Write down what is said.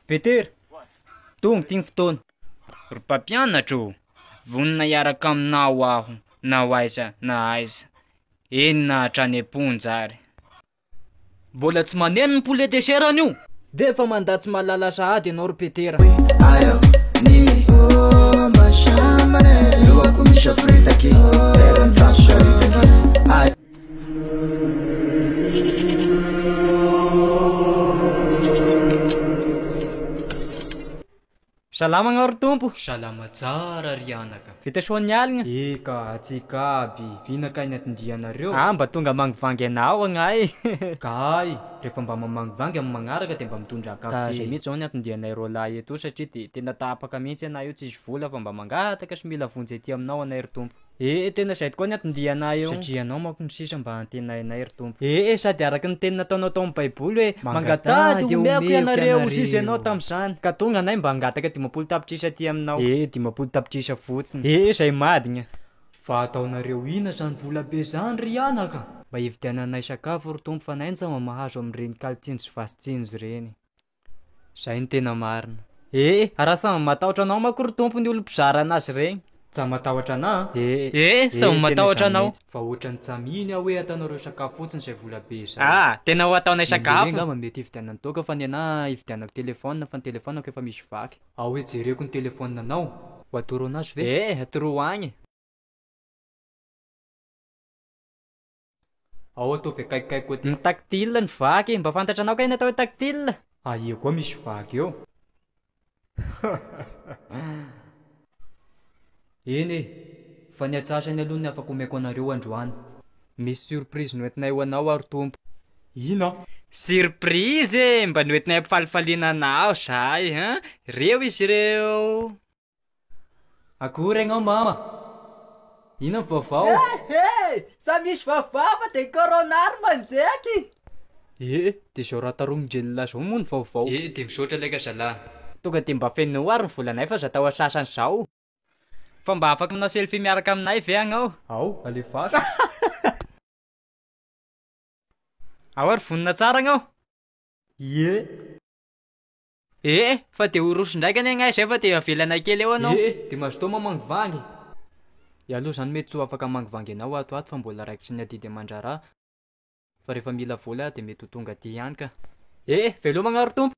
Peter, tonga ty ny fotoana. Ry mpampianatro, vonina hiaraka aminao aho, na aiza na aiza. Eny hatrany amponjary. Mbola tsy maneno ny poulet de chair an'io? De fa mandatsy malala sahady ianao ry Petera. Ayo, nini, mashamane, luako misha fritaki, pero ndrako karitaki. Ayo. Salama gnao ry tompo. Salama tsara ry anaka. Vita soa ny alina? Eka, tsikaby, vinakainy atindrianareo. Mba tonga mangovangy anao agnahy. Kay, rehefa mba mamangovangy amin'ny magnaraka de mba mitondra kafe. Ka zay mihitsy zao ny atindrianay rolahy eto satria de tena tapaka mihitsy anay io tsisy vola fa mba mangataka sy mila vonjy aty aminao anay ry tompo. Tena zay tokoa ny atindrianay io. Satria anao manko ny sisa mba antenainay ry tompo. Sady araky ny teny nataonao tao amin'ny baiboly hoe mangatady omeko ianareo sisa ianao tam'izany. Ka tonga anay mba angataka 10 tapitrisa aty aminao. 10 tapitrisa fotsiny. Zay madigna. Fa ataonareo ina zany vola be zany ry anaka. Mba hividiananay sakafo ry tompo fa nainza mahazo amin'ireny kalitsiny sy vasitsinjo reny. Zay ny tena marina. Raha samy matahotra anao manko ry tompo ny olo-pizara anazy regny. Tsa matahotra ana? Samy matahotra anao. Fa ohatrany tsaminy aho hoe ataonareo sakafo fotsiny zay vola be zany. Tena ho ataonay sakafo? Ngamba mety hividianany toka fa ny ana hividianako telefôna fa ny telefônako efa misy vaky. Hoe jereko ny telefôna anao? Ho atoro anazy ve? Atoro agny. Atao ve kaikaiky koa ty? Ny tactile ny vaky, mba fantatra anao kay natao hoe tactile? Io koa misy vaky eo. Eny fa ny atsasany aloha ny afaka omeko anareo androany. Misy surprise noentinay ho anao ary tompo. Ina? Surprise mba noentinay ampifalifaliana anao zay, reo izy reo. Akory ianao mama? Ina ny vaovao? Sa misy vaovao de coronary manjeky. De zao raha tarongelina zao moa ny vaovao. De misaotra leka zalahy. Tonga de mba feno ary ny volanay fa zatao asasany zao. Fa mba afaka manao selfie miaraka aminay ve agnao? Alefaso. Ary vonina tsara agnao? Fa de oroso ndraiky ane agnay zay fa de avelanay kely eo anao. De mazotoa mamangovangy. Aloha zany mety tsy ho afaka mangovangy anao ato fa mbola raiky sy ny adidy amandraraha. Fa rehefa mila vola de mety ho tonga aty ihany ka. Velomagna ry tompo.